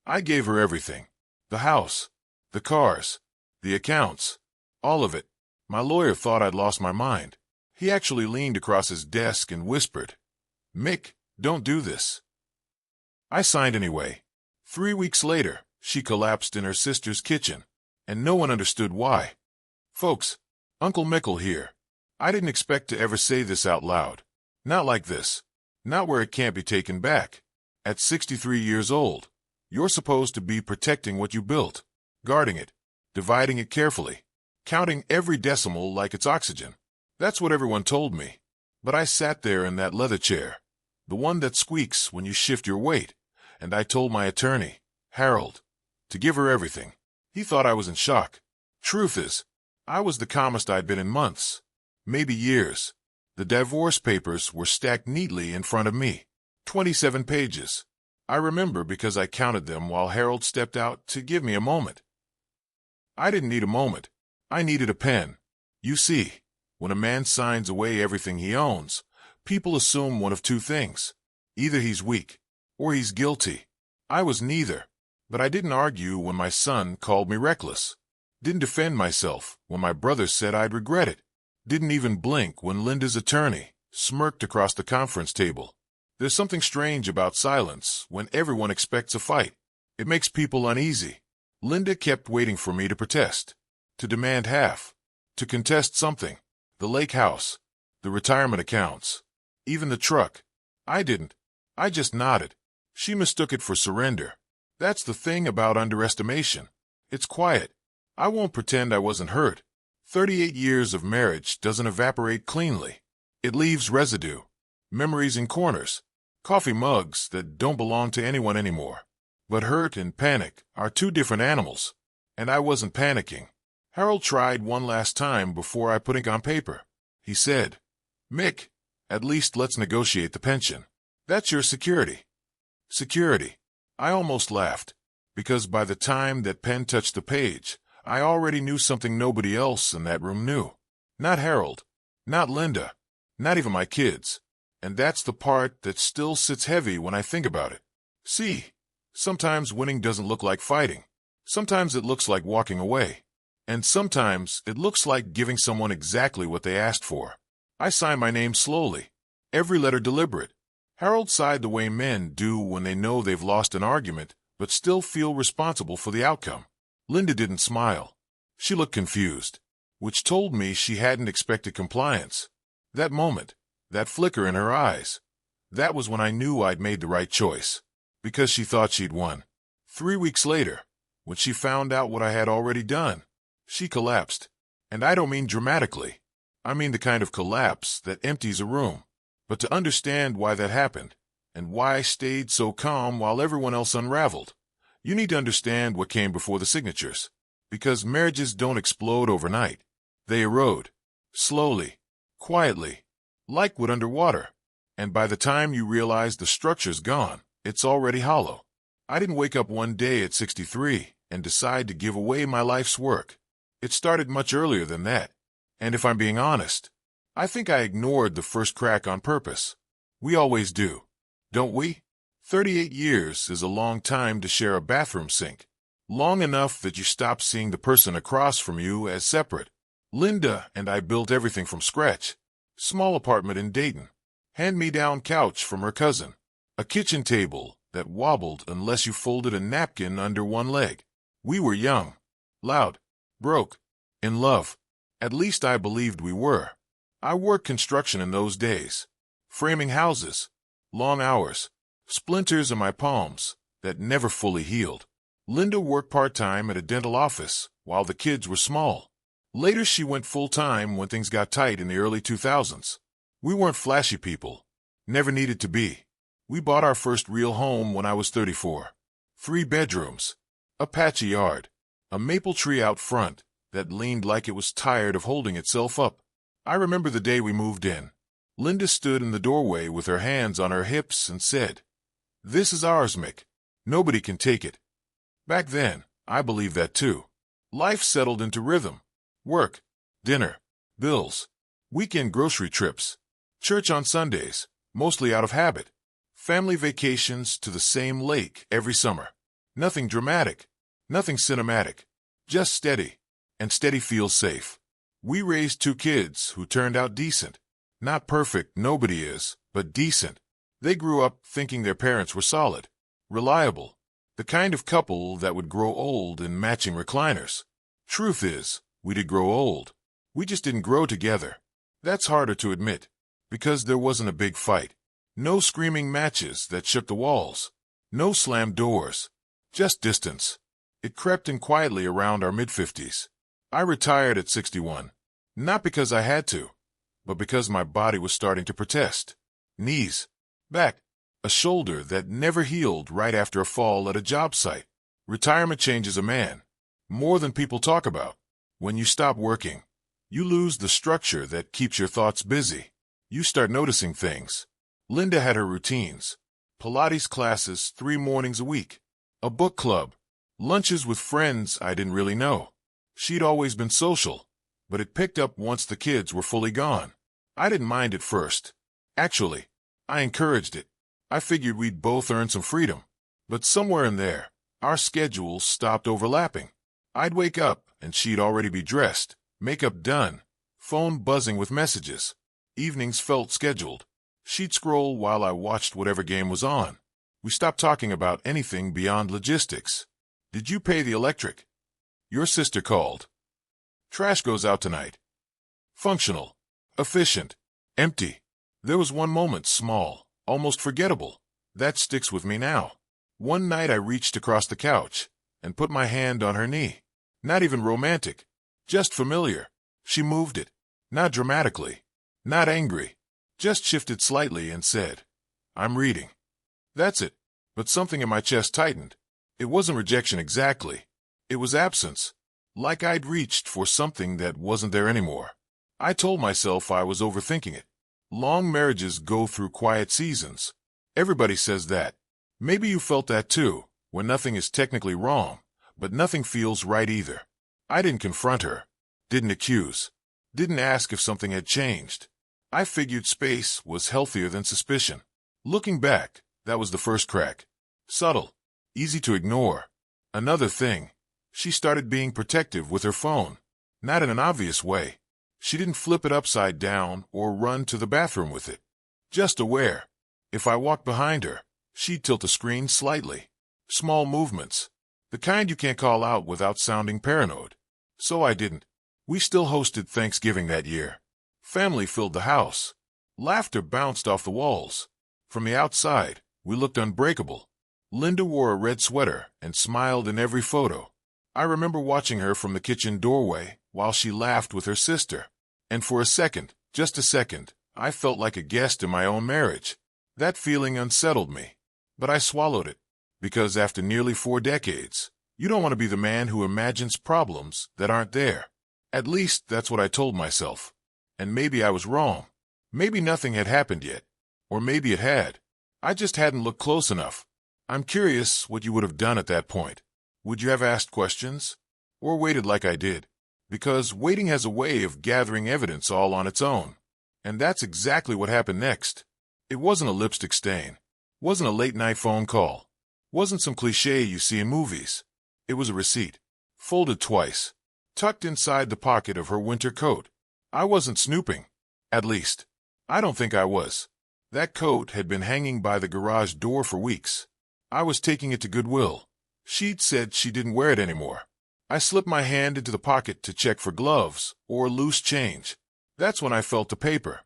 I gave her everything. The house, the cars, the accounts, all of it. My lawyer thought I'd lost my mind. He actually leaned across his desk and whispered, "Mick, don't do this." I signed anyway. 3 weeks later, she collapsed in her sister's kitchen, and no one understood why. Folks, Uncle Mickle here. I didn't expect to ever say this out loud. Not like this. Not where it can't be taken back. At 63 years old, you're supposed to be protecting what you built, guarding it, dividing it carefully, counting every decimal like it's oxygen. That's what everyone told me. But I sat there in that leather chair, the one that squeaks when you shift your weight, and I told my attorney, Harold, to give her everything. He thought I was in shock. Truth is, I was the calmest I'd been in months, maybe years. The divorce papers were stacked neatly in front of me. 27 pages. I remember because I counted them while Harold stepped out to give me a moment. I didn't need a moment. I needed a pen. You see, when a man signs away everything he owns, people assume one of two things. Either he's weak, or he's guilty. I was neither. But I didn't argue when my son called me reckless. Didn't defend myself when my brother said I'd regret it. Didn't even blink when Linda's attorney smirked across the conference table. There's something strange about silence when everyone expects a fight. It makes people uneasy. Linda kept waiting for me to protest, to demand half, to contest something. The lake house, the retirement accounts, even the truck. I didn't. I just nodded. She mistook it for surrender. That's the thing about underestimation. It's quiet. I won't pretend I wasn't hurt. 38 years of marriage doesn't evaporate cleanly. It leaves residue, memories in corners, coffee mugs that don't belong to anyone anymore. But hurt and panic are two different animals, and I wasn't panicking. Harold tried one last time before I put ink on paper. He said, "Mick, at least let's negotiate the pension. That's your security." Security. I almost laughed, because by the time that pen touched the page, I already knew something nobody else in that room knew. Not Harold, not Linda, not even my kids. And that's the part that still sits heavy when I think about it. See, sometimes winning doesn't look like fighting. Sometimes it looks like walking away. And sometimes it looks like giving someone exactly what they asked for. I signed my name slowly, every letter deliberate. Harold sighed the way men do when they know they've lost an argument, but still feel responsible for the outcome. Linda didn't smile. She looked confused, which told me she hadn't expected compliance. That moment, that flicker in her eyes, that was when I knew I'd made the right choice, because she thought she'd won. 3 weeks later, when she found out what I had already done, she collapsed. And I don't mean dramatically. I mean the kind of collapse that empties a room. But to understand why that happened, and why I stayed so calm while everyone else unraveled, you need to understand what came before the signatures. Because marriages don't explode overnight. They erode. Slowly. Quietly. Like wood underwater. And by the time you realize the structure's gone, it's already hollow. I didn't wake up one day at 63 and decide to give away my life's work. It started much earlier than that. And if I'm being honest, I think I ignored the first crack on purpose. We always do, don't we? 38 years is a long time to share a bathroom sink. Long enough that you stop seeing the person across from you as separate. Linda and I built everything from scratch. Small apartment in Dayton. Hand-me-down couch from her cousin. A kitchen table that wobbled unless you folded a napkin under one leg. We were young, loud, broke, in love. At least I believed we were. I worked construction in those days. Framing houses. Long hours. Splinters in my palms that never fully healed. Linda worked part-time at a dental office while the kids were small. Later she went full-time when things got tight in the early 2000s. We weren't flashy people. Never needed to be. We bought our first real home when I was 34. 3 bedrooms. A patchy yard. A maple tree out front that leaned like it was tired of holding itself up. I remember the day we moved in. Linda stood in the doorway with her hands on her hips and said, "This is ours, Mick. Nobody can take it." Back then, I believed that too. Life settled into rhythm. Work, dinner, bills, weekend grocery trips, church on Sundays, mostly out of habit, family vacations to the same lake every summer. Nothing dramatic, nothing cinematic, just steady, and steady feels safe. We raised 2 kids who turned out decent. Not perfect, nobody is, but decent. They grew up thinking their parents were solid, reliable, the kind of couple that would grow old in matching recliners. Truth is, we did grow old. We just didn't grow together. That's harder to admit, because there wasn't a big fight. No screaming matches that shook the walls. No slammed doors. Just distance. It crept in quietly around our mid-50s. I retired at 61. Not because I had to, but because my body was starting to protest. Knees, back, a shoulder that never healed right after a fall at a job site. Retirement changes a man, more than people talk about. When you stop working, you lose the structure that keeps your thoughts busy. You start noticing things. Linda had her routines. Pilates classes 3 mornings a week. A book club. Lunches with friends I didn't really know. She'd always been social, but it picked up once the kids were fully gone. I didn't mind at first. Actually, I encouraged it. I figured we'd both earn some freedom. But somewhere in there, our schedules stopped overlapping. I'd wake up and she'd already be dressed, makeup done, phone buzzing with messages. Evenings felt scheduled. She'd scroll while I watched whatever game was on. We stopped talking about anything beyond logistics. Did you pay the electric? Your sister called. Trash goes out tonight. Functional. Efficient. Empty. There was one moment, small, almost forgettable, that sticks with me now. One night I reached across the couch and put my hand on her knee. Not even romantic. Just familiar. She moved it. Not dramatically. Not angry. Just shifted slightly and said, "I'm reading." That's it. But something in my chest tightened. It wasn't rejection exactly. It was absence. Like I'd reached for something that wasn't there anymore. I told myself I was overthinking it. Long marriages go through quiet seasons. Everybody says that. Maybe you felt that too, when nothing is technically wrong, but nothing feels right either. I didn't confront her. Didn't accuse. Didn't ask if something had changed. I figured space was healthier than suspicion. Looking back, that was the first crack. Subtle. Easy to ignore. Another thing. She started being protective with her phone. Not in an obvious way. She didn't flip it upside down or run to the bathroom with it. Just aware. If I walked behind her, she'd tilt the screen slightly. Small movements. The kind you can't call out without sounding paranoid. So I didn't. We still hosted Thanksgiving that year. Family filled the house. Laughter bounced off the walls. From the outside, we looked unbreakable. Linda wore a red sweater and smiled in every photo. I remember watching her from the kitchen doorway while she laughed with her sister. And for a second, just a second, I felt like a guest in my own marriage. That feeling unsettled me. But I swallowed it. Because after nearly 4 decades, you don't want to be the man who imagines problems that aren't there. At least that's what I told myself. And maybe I was wrong. Maybe nothing had happened yet. Or maybe it had. I just hadn't looked close enough. I'm curious what you would have done at that point. Would you have asked questions? Or waited like I did? Because waiting has a way of gathering evidence all on its own. And that's exactly what happened next. It wasn't a lipstick stain. Wasn't a late-night phone call. Wasn't some cliché you see in movies. It was a receipt. Folded twice. Tucked inside the pocket of her winter coat. I wasn't snooping. At least, I don't think I was. That coat had been hanging by the garage door for weeks. I was taking it to Goodwill. She'd said she didn't wear it anymore. I slipped my hand into the pocket to check for gloves or loose change. That's when I felt the paper.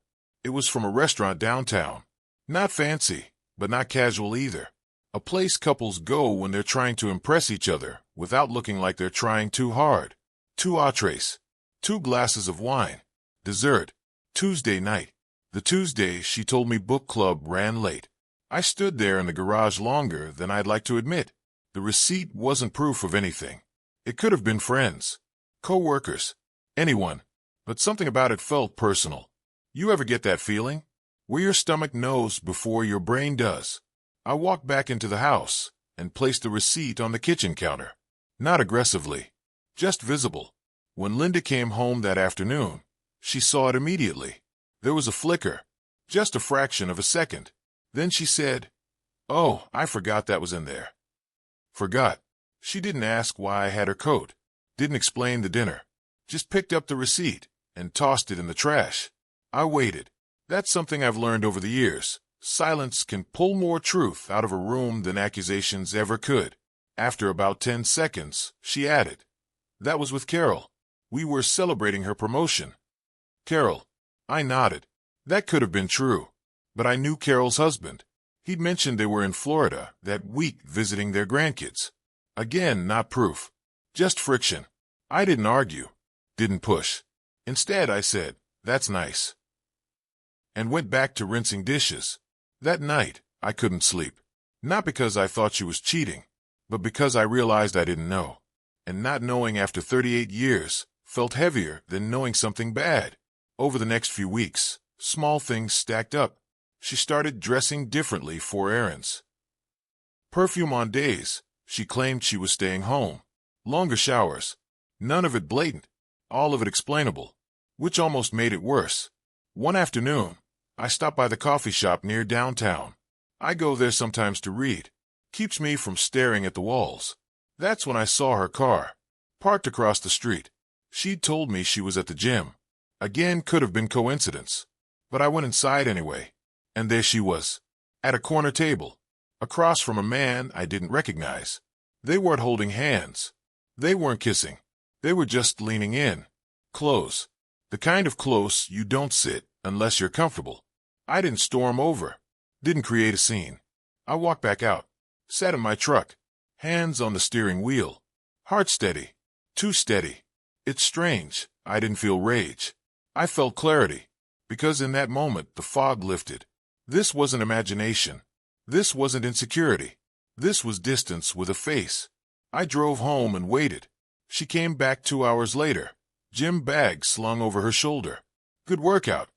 It was from a restaurant downtown. Not fancy, but not casual either. A place couples go when they're trying to impress each other without looking like they're trying too hard. 2 entrees. 2 glasses of wine. Dessert. Tuesday night. The Tuesday she told me book club ran late. I stood there in the garage longer than I'd like to admit. The receipt wasn't proof of anything. It could have been friends, co-workers, anyone, but something about it felt personal. You ever get that feeling? Where your stomach knows before your brain does. I walked back into the house and placed the receipt on the kitchen counter. Not aggressively, just visible. When Linda came home that afternoon, she saw it immediately. There was a flicker, just a fraction of a second. Then she said, "Oh, I forgot that was in there." Forgot. She didn't ask why I had her coat, didn't explain the dinner, just picked up the receipt and tossed it in the trash. I waited. That's something I've learned over the years. Silence can pull more truth out of a room than accusations ever could. After about 10 seconds, she added, "That was with Carol. We were celebrating her promotion." Carol. I nodded. That could have been true. But I knew Carol's husband. He'd mentioned they were in Florida that week visiting their grandkids. Again, not proof. Just friction. I didn't argue. Didn't push. Instead, I said, "That's nice," and went back to rinsing dishes. That night, I couldn't sleep. Not because I thought she was cheating, but because I realized I didn't know. And not knowing after 38 years felt heavier than knowing something bad. Over the next few weeks, small things stacked up. She started dressing differently for errands. Perfume on days she claimed she was staying home. Longer showers. None of it blatant. All of it explainable. Which almost made it worse. One afternoon, I stopped by the coffee shop near downtown. I go there sometimes to read. Keeps me from staring at the walls. That's when I saw her car, parked across the street. She'd told me she was at the gym. Again, could have been coincidence. But I went inside anyway. And there she was, at a corner table, across from a man I didn't recognize. They weren't holding hands. They weren't kissing. They were just leaning in. Close. The kind of close you don't sit unless you're comfortable. I didn't storm over. Didn't create a scene. I walked back out. Sat in my truck. Hands on the steering wheel. Heart steady. Too steady. It's strange. I didn't feel rage. I felt clarity. Because in that moment the fog lifted. This wasn't imagination. This wasn't insecurity. This was distance with a face. I drove home and waited. She came back 2 hours later. Gym bag slung over her shoulder. "Good workout?"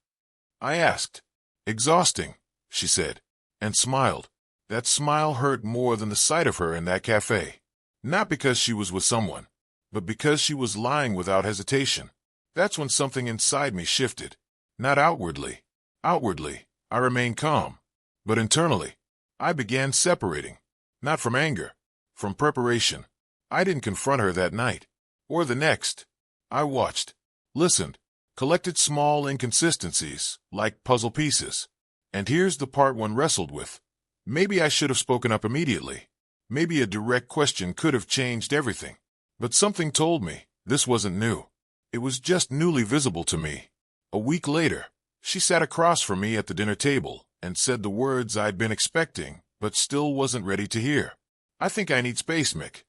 I asked. "Exhausting," she said, and smiled. That smile hurt more than the sight of her in that cafe. Not because she was with someone, but because she was lying without hesitation. That's when something inside me shifted. Not outwardly. Outwardly, I remained calm. But internally, I began separating. Not from anger. From preparation. I didn't confront her that night. Or the next. I watched. Listened. Collected small inconsistencies, like puzzle pieces. And here's the part one wrestled with. Maybe I should have spoken up immediately. Maybe a direct question could have changed everything. But something told me this wasn't new. It was just newly visible to me. A week later, she sat across from me at the dinner table and said the words I'd been expecting, but still wasn't ready to hear. "I think I need space, Mick."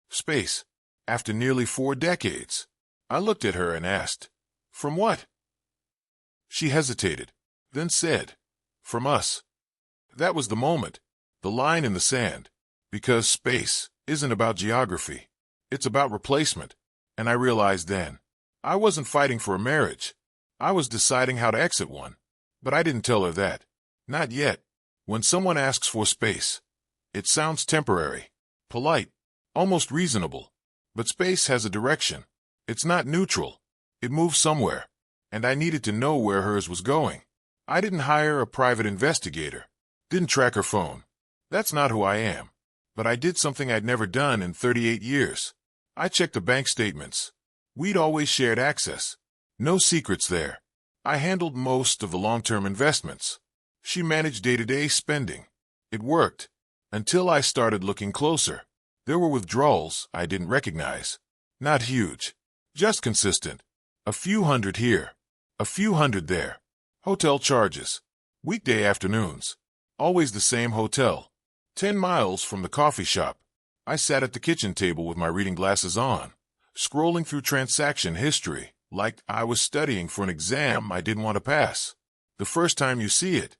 Space. After nearly 4 decades. I looked at her and asked, "From what?" She hesitated, then said, "From us." That was the moment, the line in the sand. Because space isn't about geography. It's about replacement. And I realized then, I wasn't fighting for a marriage. I was deciding how to exit one. But I didn't tell her that. Not yet. When someone asks for space, it sounds temporary, polite, almost reasonable. But space has a direction. It's not neutral. It moves somewhere. And I needed to know where hers was going. I didn't hire a private investigator. Didn't track her phone. That's not who I am. But I did something I'd never done in 38 years. I checked the bank statements. We'd always shared access. No secrets there. I handled most of the long-term investments. She managed day-to-day spending. It worked. Until I started looking closer. There were withdrawals I didn't recognize. Not huge. Just consistent. A few hundred here. A few hundred there. Hotel charges. Weekday afternoons. Always the same hotel. 10 miles from the coffee shop. I sat at the kitchen table with my reading glasses on, scrolling through transaction history, like I was studying for an exam I didn't want to pass. The first time you see it,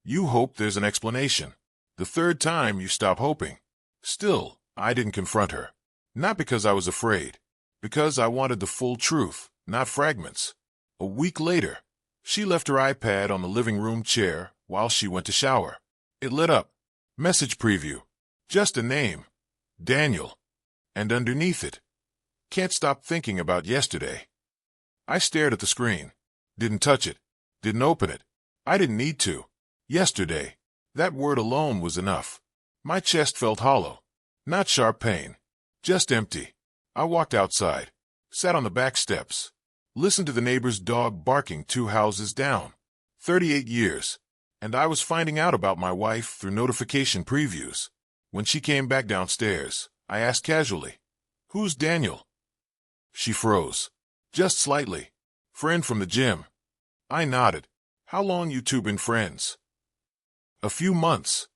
you hope there's an explanation. The third time, you stop hoping. Still, I didn't confront her. Not because I was afraid. Because I wanted the full truth, not fragments. A week later, she left her iPad on the living room chair while she went to shower. It lit up. Message preview. Just a name. Daniel. And underneath it, "Can't stop thinking about yesterday." I stared at the screen. Didn't touch it. Didn't open it. I didn't need to. Yesterday. That word alone was enough. My chest felt hollow. Not sharp pain. Just empty. I walked outside, sat on the back steps, listened to the neighbor's dog barking 2 houses down. 38 years, and I was finding out about my wife through notification previews. When she came back downstairs, I asked casually, "Who's Daniel?" She froze. Just slightly. "Friend from the gym." I nodded. "How long you two been friends?" "A few months."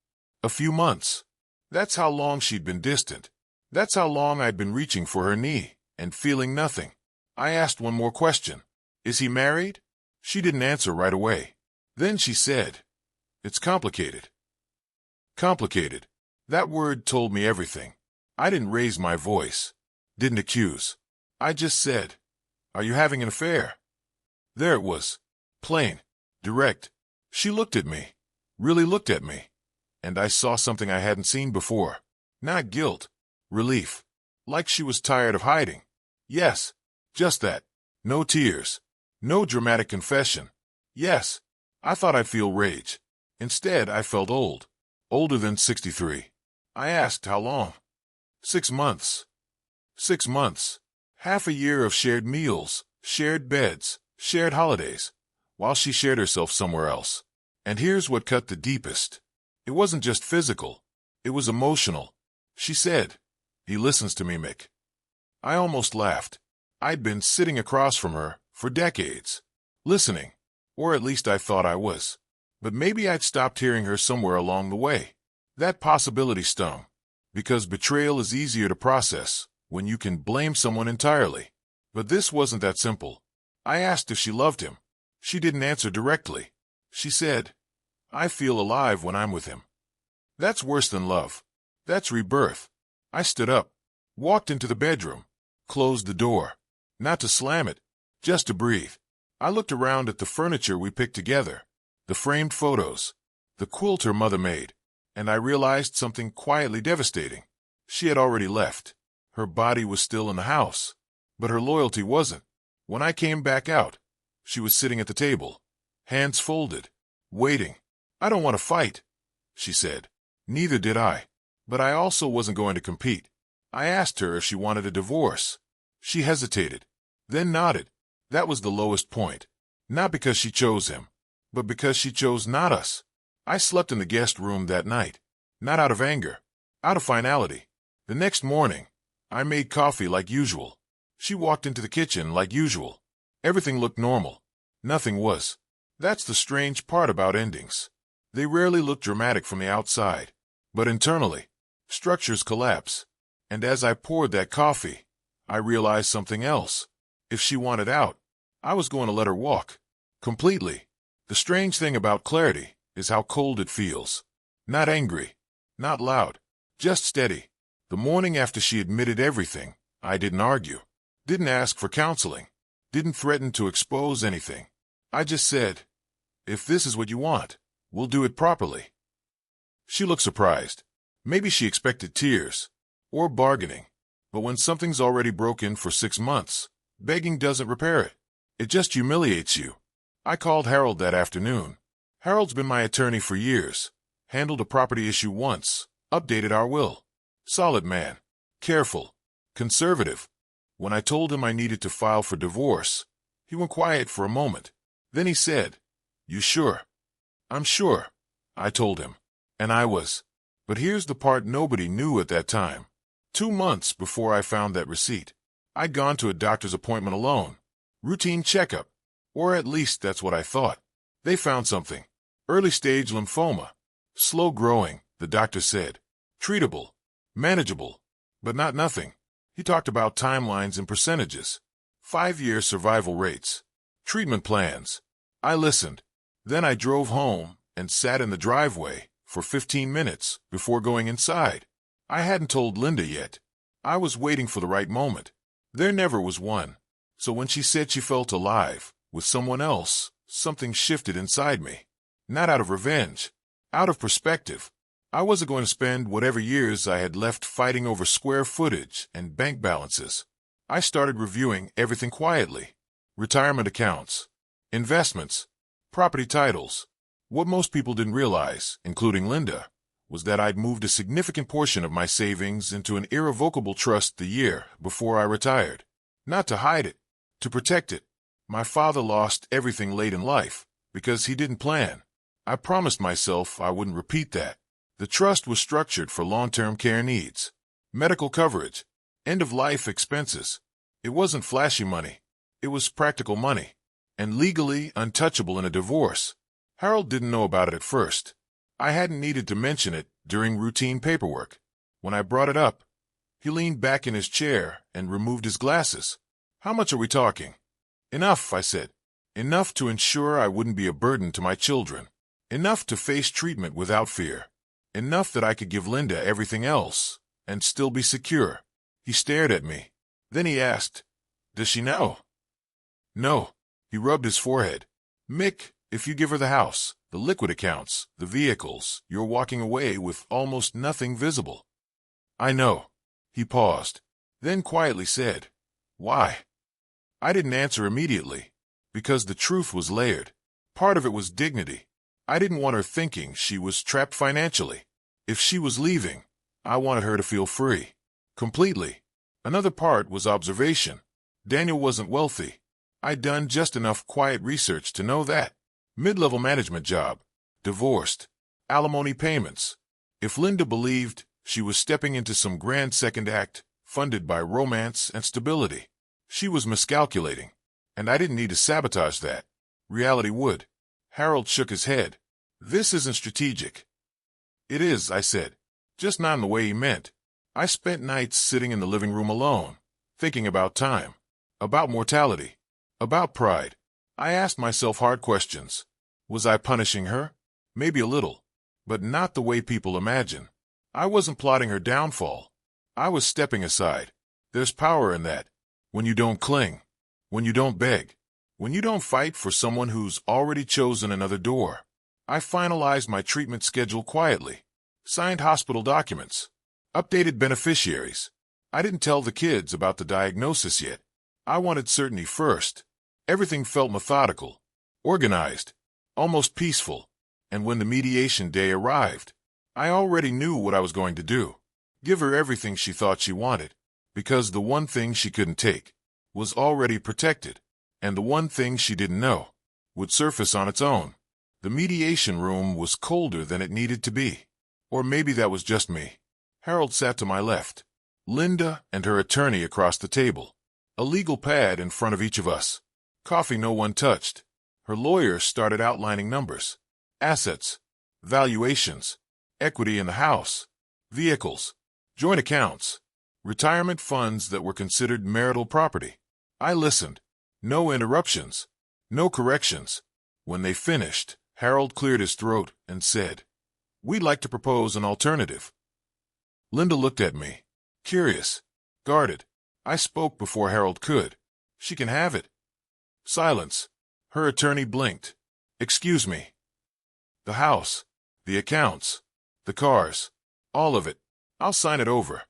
A few months. That's how long she'd been distant. That's how long I'd been reaching for her knee and feeling nothing. I asked one more question. "Is he married?" She didn't answer right away. Then she said, "It's complicated." Complicated. That word told me everything. I didn't raise my voice. Didn't accuse. I just said, "Are you having an affair?" There it was. Plain. Direct. She looked at me. Really looked at me. And I saw something I hadn't seen before. Not guilt. Relief. Like she was tired of hiding. Yes. Just that. No tears. No dramatic confession. Yes. I thought I'd feel rage. Instead, I felt old. Older than 63. I asked how long. 6 months. 6 months. Half a year of shared meals, shared beds, shared holidays, while she shared herself somewhere else. And here's what cut the deepest. It wasn't just physical. It was emotional. She said, "He listens to me, Mick." I almost laughed. I'd been sitting across from her for decades, listening, or at least I thought I was. But maybe I'd stopped hearing her somewhere along the way. That possibility stung, because betrayal is easier to process when you can blame someone entirely. But this wasn't that simple. I asked if she loved him. She didn't answer directly. She said, "I feel alive when I'm with him." That's worse than love. That's rebirth. I stood up, walked into the bedroom, closed the door. Not to slam it, just to breathe. I looked around at the furniture we picked together, the framed photos, the quilt her mother made, and I realized something quietly devastating. She had already left. Her body was still in the house, but her loyalty wasn't. When I came back out, she was sitting at the table, hands folded, waiting. "I don't want to fight," she said. Neither did I. But I also wasn't going to compete. I asked her if she wanted a divorce. She hesitated, then nodded. That was the lowest point. Not because she chose him, but because she chose not us. I slept in the guest room that night, not out of anger, out of finality. The next morning, I made coffee like usual. She walked into the kitchen like usual. Everything looked normal. Nothing was. That's the strange part about endings. They rarely look dramatic from the outside, but internally, structures collapse. And as I poured that coffee, I realized something else. If she wanted out, I was going to let her walk. Completely. The strange thing about clarity is how cold it feels. Not angry, not loud, just steady. The morning after she admitted everything, I didn't argue, didn't ask for counseling, didn't threaten to expose anything. I just said, "If this is what you want, we'll do it properly." She looked surprised. Maybe she expected tears or bargaining. But when something's already broken for 6 months, begging doesn't repair it. It just humiliates you. I called Harold that afternoon. Harold's been my attorney for years, handled a property issue once, updated our will. Solid man, careful, conservative. When I told him I needed to file for divorce, he went quiet for a moment. Then he said, "You sure?" "I'm sure," I told him. And I was. But here's the part nobody knew at that time. 2 months before I found that receipt, I'd gone to a doctor's appointment alone. Routine checkup. Or at least that's what I thought. They found something. Early-stage lymphoma. Slow growing, the doctor said. Treatable. Manageable. But not nothing. He talked about timelines and percentages. 5-year survival rates. Treatment plans. I listened. Then I drove home and sat in the driveway for 15 minutes before going inside. I hadn't told Linda yet. I was waiting for the right moment. There never was one. So when she said she felt alive with someone else, something shifted inside me. Not out of revenge, out of perspective. I wasn't going to spend whatever years I had left fighting over square footage and bank balances. I started reviewing everything quietly. Retirement accounts, investments, property titles. What most people didn't realize, including Linda, was that I'd moved a significant portion of my savings into an irrevocable trust the year before I retired. Not to hide it, to protect it. My father lost everything late in life because he didn't plan. I promised myself I wouldn't repeat that. The trust was structured for long-term care needs, medical coverage, end-of-life expenses. It wasn't flashy money. It was practical money, and legally untouchable in a divorce. Harold didn't know about it at first. I hadn't needed to mention it during routine paperwork. When I brought it up, he leaned back in his chair and removed his glasses. "How much are we talking?" "Enough," I said. "Enough to ensure I wouldn't be a burden to my children. Enough to face treatment without fear. Enough that I could give Linda everything else and still be secure." He stared at me. Then he asked, "Does she know?" "No." He rubbed his forehead. "Mick, if you give her the house, the liquid accounts, the vehicles, you're walking away with almost nothing visible." "I know." He paused, then quietly said, "Why?" I didn't answer immediately, because the truth was layered. Part of it was dignity. I didn't want her thinking she was trapped financially. If she was leaving, I wanted her to feel free. Completely. Another part was observation. Daniel wasn't wealthy. I'd done just enough quiet research to know that. Mid-level management job. Divorced. Alimony payments. If Linda believed she was stepping into some grand second act, funded by romance and stability, she was miscalculating. And I didn't need to sabotage that. Reality would. Harold shook his head. "This isn't strategic." "It is," I said. "Just not in the way he meant." I spent nights sitting in the living room alone, thinking about time, about mortality, about pride. I asked myself hard questions. Was I punishing her? Maybe a little, but not the way people imagine. I wasn't plotting her downfall. I was stepping aside. There's power in that. When you don't cling, when you don't beg, when you don't fight for someone who's already chosen another door. I finalized my treatment schedule quietly, signed hospital documents, updated beneficiaries. I didn't tell the kids about the diagnosis yet. I wanted certainty first. Everything felt methodical, organized, almost peaceful. And when the mediation day arrived, I already knew what I was going to do. Give her everything she thought she wanted, because the one thing she couldn't take was already protected, and the one thing she didn't know would surface on its own. The mediation room was colder than it needed to be. Or maybe that was just me. Harold sat to my left, Linda and her attorney across the table, a legal pad in front of each of us, coffee no one touched. Her lawyer started outlining numbers, assets, valuations, equity in the house, vehicles, joint accounts, retirement funds that were considered marital property. I listened. No interruptions, no corrections. When they finished, Harold cleared his throat and said, "We'd like to propose an alternative." Linda looked at me, curious, guarded. I spoke before Harold could. "She can have it." Silence. Her attorney blinked. "Excuse me." "The house, the accounts, the cars, all of it. I'll sign it over."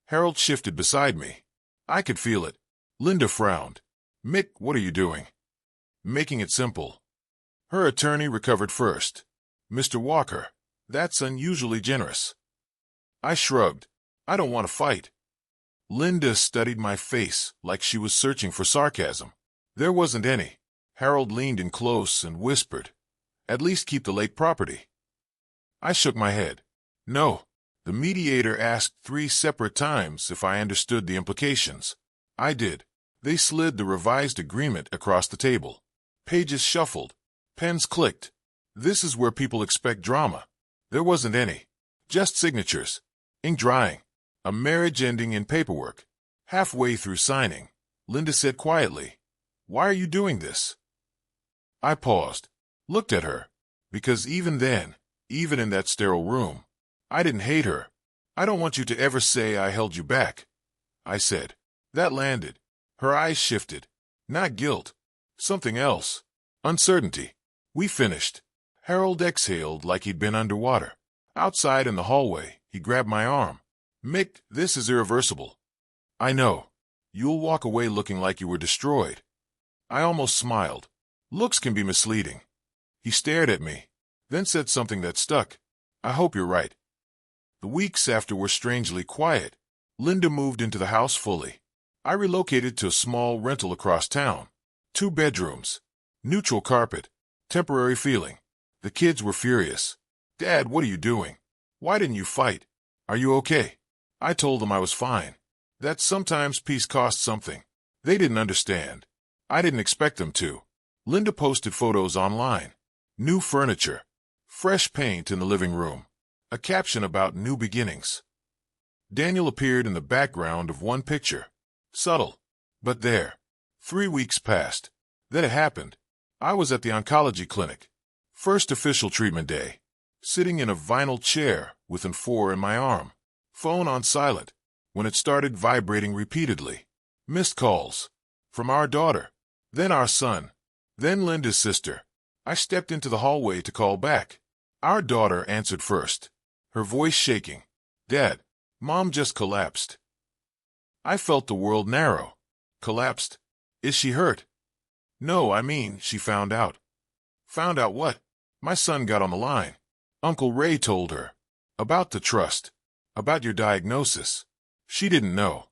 Harold shifted beside me. I could feel it. Linda frowned. "Mick, what are you doing?" "Making it simple." Her attorney recovered first. "Mr. Walker, that's unusually generous." I shrugged. "I don't want to fight." Linda studied my face like she was searching for sarcasm. There wasn't any. Harold leaned in close and whispered, "At least keep the lake property." I shook my head. "No." The mediator asked 3 separate times if I understood the implications. I did. They slid the revised agreement across the table. Pages shuffled. Pens clicked. This is where people expect drama. There wasn't any. Just signatures. Ink drying. A marriage ending in paperwork. Halfway through signing, Linda said quietly, "Why are you doing this?" I paused. Looked at her. Because even then, even in that sterile room, I didn't hate her. "I don't want you to ever say I held you back," I said. That landed. Her eyes shifted. Not guilt. Something else. Uncertainty. We finished. Harold exhaled like he'd been underwater. Outside in the hallway, he grabbed my arm. "Mick, this is irreversible." "I know. You'll walk away looking like you were destroyed." I almost smiled. Looks can be misleading. He stared at me, then said something that stuck. I hope you're right. The weeks after were strangely quiet. Linda moved into the house fully. I relocated to a small rental across town. 2 bedrooms. Neutral carpet. Temporary feeling. The kids were furious. Dad, what are you doing? Why didn't you fight? Are you okay? I told them I was fine. That sometimes peace costs something. They didn't understand. I didn't expect them to. Linda posted photos online. New furniture. Fresh paint in the living room. A caption about new beginnings. Daniel appeared in the background of one picture. Subtle. But there. 3 weeks passed. Then it happened. I was at the oncology clinic. First official treatment day. Sitting in a vinyl chair with an 4 in my arm. Phone on silent. When it started vibrating repeatedly. Missed calls. From our daughter. Then our son. Then Linda's sister. I stepped into the hallway to call back. Our daughter answered first. Her voice shaking. Dad, Mom just collapsed. I felt the world narrow. Collapsed? Is she hurt? No, I mean, she found out. Found out what? My son got on the line. Uncle Ray told her. About the trust. About your diagnosis. She didn't know.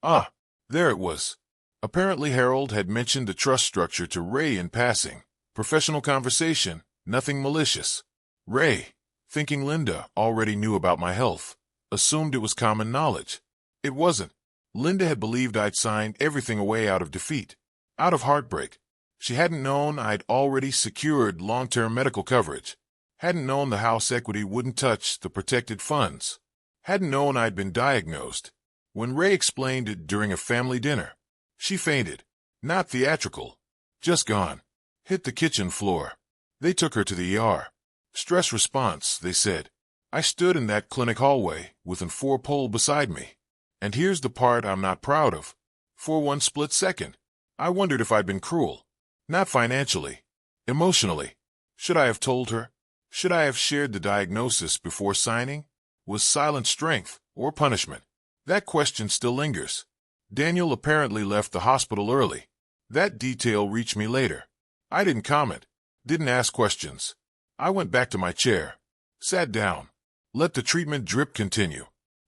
Ah, there it was. Apparently Harold had mentioned the trust structure to Ray in passing. Professional conversation, nothing malicious. Ray, thinking Linda already knew about my health, assumed it was common knowledge. It wasn't. Linda had believed I'd signed everything away out of defeat, out of heartbreak. She hadn't known I'd already secured long-term medical coverage. Hadn't known the house equity wouldn't touch the protected funds. Hadn't known I'd been diagnosed. When Ray explained it during a family dinner, she fainted. Not theatrical. Just gone. Hit the kitchen floor. They took her to the ER. Stress response, they said. I stood in that clinic hallway with an 4-pole beside me. And here's the part I'm not proud of. For one split second, I wondered if I'd been cruel. Not financially. Emotionally. Should I have told her? Should I have shared the diagnosis before signing? Was silent strength or punishment? That question still lingers. Daniel apparently left the hospital early. That detail reached me later. I didn't comment. Didn't ask questions. I went back to my chair. Sat down. Let the treatment drip continue.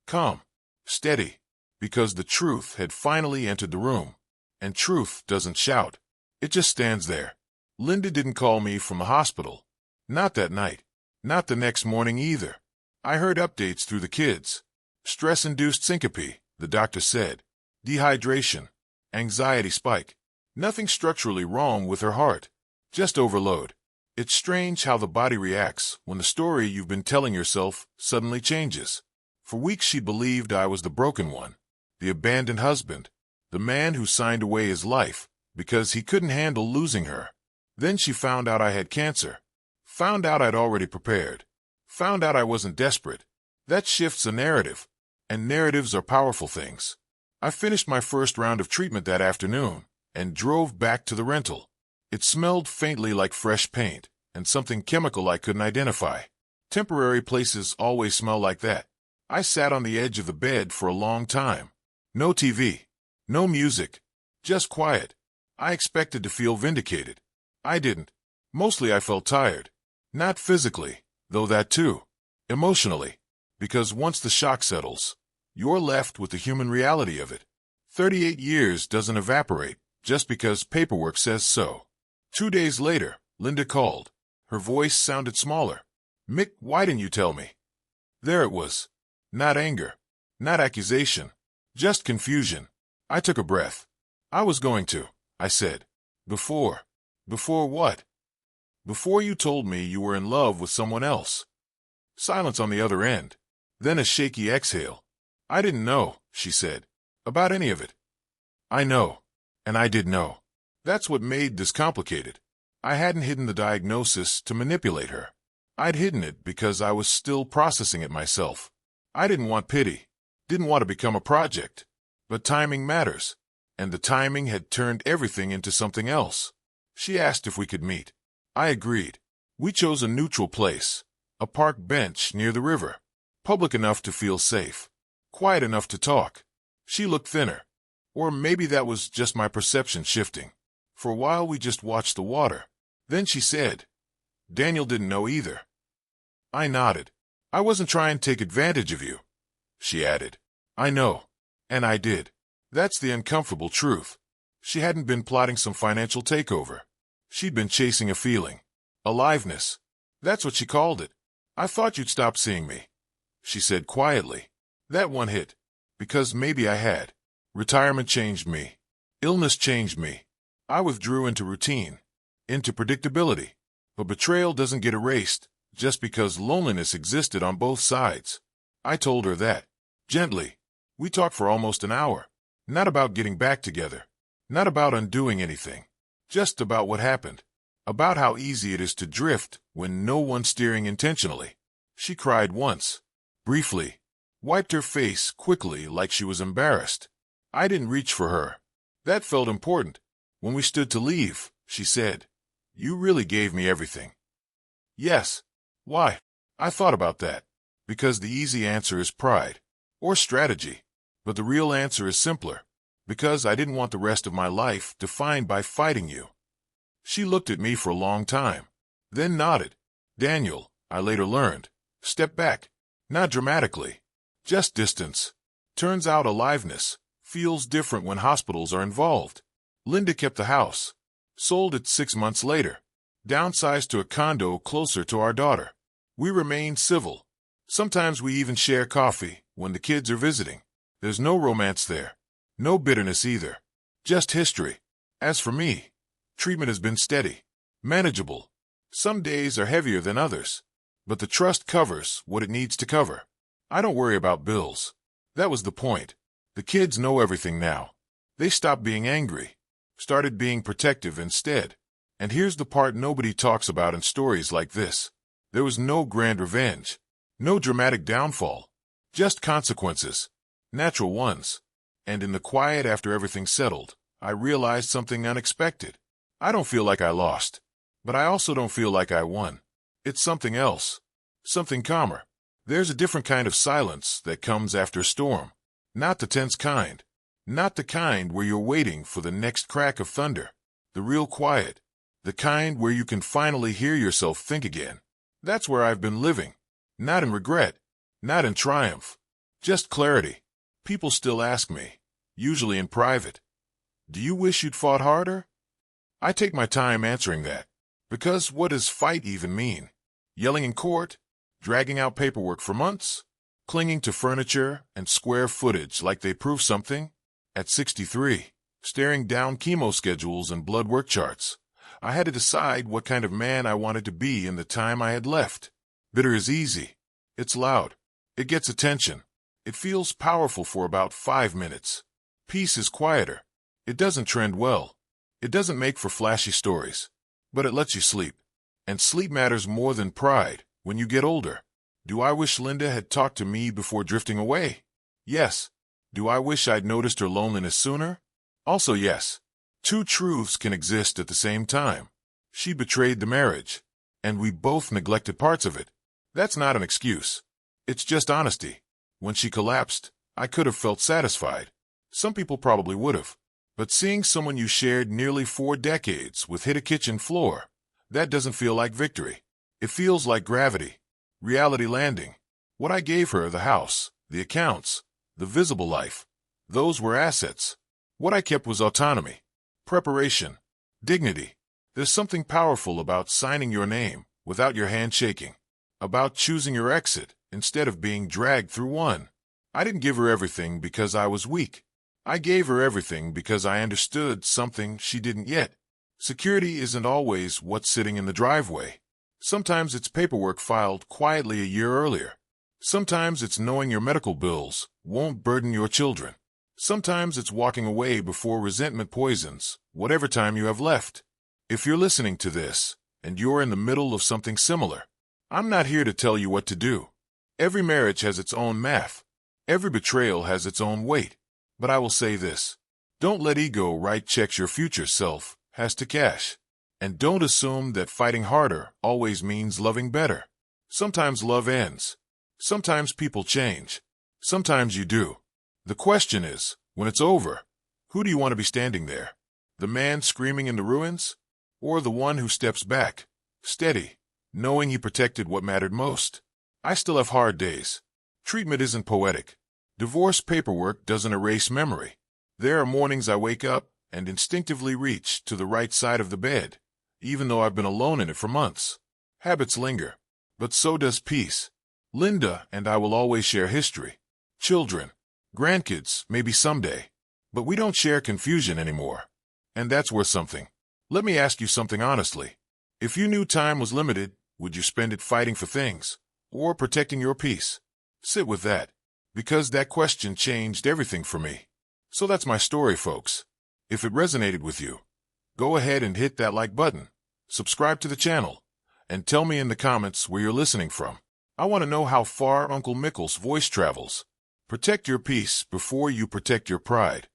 Calm. Steady. Because the truth had finally entered the room. And truth doesn't shout. It just stands there. Linda didn't call me from the hospital. Not that night. Not the next morning either. I heard updates through the kids. Stress-induced syncope, the doctor said. Dehydration. Anxiety spike. Nothing structurally wrong with her heart. Just overload. It's strange how the body reacts when the story you've been telling yourself suddenly changes. For weeks she believed I was the broken one, the abandoned husband, the man who signed away his life because he couldn't handle losing her. Then she found out I had cancer. Found out I'd already prepared. Found out I wasn't desperate. That shifts a narrative, and narratives are powerful things. I finished my first round of treatment that afternoon and drove back to the rental. It smelled faintly like fresh paint and something chemical I couldn't identify. Temporary places always smell like that. I sat on the edge of the bed for a long time. No TV. No music. Just quiet. I expected to feel vindicated. I didn't. Mostly I felt tired. Not physically, though that too. Emotionally. Because once the shock settles, you're left with the human reality of it. 38 years doesn't evaporate just because paperwork says so. 2 days later, Linda called. Her voice sounded smaller. Mick, why didn't you tell me? There it was. Not anger. Not accusation. Just confusion. I took a breath. I was going to, I said. Before. Before what? Before you told me you were in love with someone else. Silence on the other end. Then a shaky exhale. I didn't know, she said, about any of it. I know. And I did know. That's what made this complicated. I hadn't hidden the diagnosis to manipulate her. I'd hidden it because I was still processing it myself. I didn't want pity. Didn't want to become a project. But timing matters. And the timing had turned everything into something else. She asked if we could meet. I agreed. We chose a neutral place. A park bench near the river. Public enough to feel safe. Quiet enough to talk. She looked thinner. Or maybe that was just my perception shifting. For a while we just watched the water. Then she said, Daniel didn't know either. I nodded. I wasn't trying to take advantage of you, she added. I know. And I did. That's the uncomfortable truth. She hadn't been plotting some financial takeover. She'd been chasing a feeling. Aliveness. That's what she called it. I thought you'd stop seeing me, she said quietly. That one hit. Because maybe I had. Retirement changed me. Illness changed me. I withdrew into routine, into predictability. But betrayal doesn't get erased just because loneliness existed on both sides. I told her that. Gently. We talked for almost an hour. Not about getting back together. Not about undoing anything. Just about what happened. About how easy it is to drift when no one's steering intentionally. She cried once. Briefly. Wiped her face quickly like she was embarrassed. I didn't reach for her. That felt important. When we stood to leave, she said, You really gave me everything. Yes. Why? I thought about that. Because the easy answer is pride. Or strategy. But the real answer is simpler. Because I didn't want the rest of my life defined by fighting you. She looked at me for a long time. Then nodded. Daniel, I later learned, stepped back. Not dramatically. Just distance. Turns out aliveness feels different when hospitals are involved. Linda kept the house. Sold it 6 months later. Downsized to a condo closer to our daughter. We remain civil. Sometimes we even share coffee when the kids are visiting. There's no romance there. No bitterness either. Just history. As for me, treatment has been steady. Manageable. Some days are heavier than others. But the trust covers what it needs to cover. I don't worry about bills. That was the point. The kids know everything now. They stopped being angry. Started being protective instead. And here's the part nobody talks about in stories like this. There was no grand revenge. No dramatic downfall. Just consequences. Natural ones. And in the quiet after everything settled, I realized something unexpected. I don't feel like I lost. But I also don't feel like I won. It's something else. Something calmer. There's a different kind of silence that comes after a storm. Not the tense kind. Not the kind where you're waiting for the next crack of thunder. The real quiet. The kind where you can finally hear yourself think again. That's where I've been living. Not in regret. Not in triumph. Just clarity. People still ask me, usually in private, do you wish you'd fought harder? I take my time answering that. Because what does fight even mean? Yelling in court? Dragging out paperwork for months? Clinging to furniture and square footage like they prove something? At 63, staring down chemo schedules and blood work charts, I had to decide what kind of man I wanted to be in the time I had left. Bitter is easy. It's loud. It gets attention. It feels powerful for about 5 minutes. Peace is quieter. It doesn't trend well. It doesn't make for flashy stories. But it lets you sleep. And sleep matters more than pride when you get older. Do I wish Linda had talked to me before drifting away? Yes. Do I wish I'd noticed her loneliness sooner? Also yes. Two truths can exist at the same time. She betrayed the marriage, and we both neglected parts of it. That's not an excuse. It's just honesty. When she collapsed, I could have felt satisfied. Some people probably would have. But seeing someone you shared nearly 4 decades with hit a kitchen floor, that doesn't feel like victory. It feels like gravity. Reality landing. What I gave her, the house, the accounts, the visible life, those were assets. What I kept was autonomy, preparation, dignity. There's something powerful about signing your name without your hand shaking, about choosing your exit instead of being dragged through one. I didn't give her everything because I was weak. I gave her everything because I understood something she didn't yet. Security isn't always what's sitting in the driveway. Sometimes it's paperwork filed quietly a year earlier. Sometimes it's knowing your medical bills won't burden your children. Sometimes it's walking away before resentment poisons whatever time you have left. If you're listening to this, and you're in the middle of something similar, I'm not here to tell you what to do. Every marriage has its own math. Every betrayal has its own weight. But I will say this. Don't let ego write checks your future self has to cash. And don't assume that fighting harder always means loving better. Sometimes love ends. Sometimes people change. Sometimes you do. The question is, when it's over, who do you want to be standing there? The man screaming in the ruins? Or the one who steps back, steady, knowing he protected what mattered most? I still have hard days. Treatment isn't poetic. Divorce paperwork doesn't erase memory. There are mornings I wake up and instinctively reach to the right side of the bed, even though I've been alone in it for months. Habits linger, but so does peace. Linda and I will always share history. Children, grandkids, maybe someday. But we don't share confusion anymore. And that's worth something. Let me ask you something honestly. If you knew time was limited, would you spend it fighting for things or protecting your peace? Sit with that, because that question changed everything for me. So that's my story, folks. If it resonated with you, go ahead and hit that like button, subscribe to the channel, and tell me in the comments where you're listening from. I want to know how far Uncle Mickle's voice travels. Protect your peace before you protect your pride.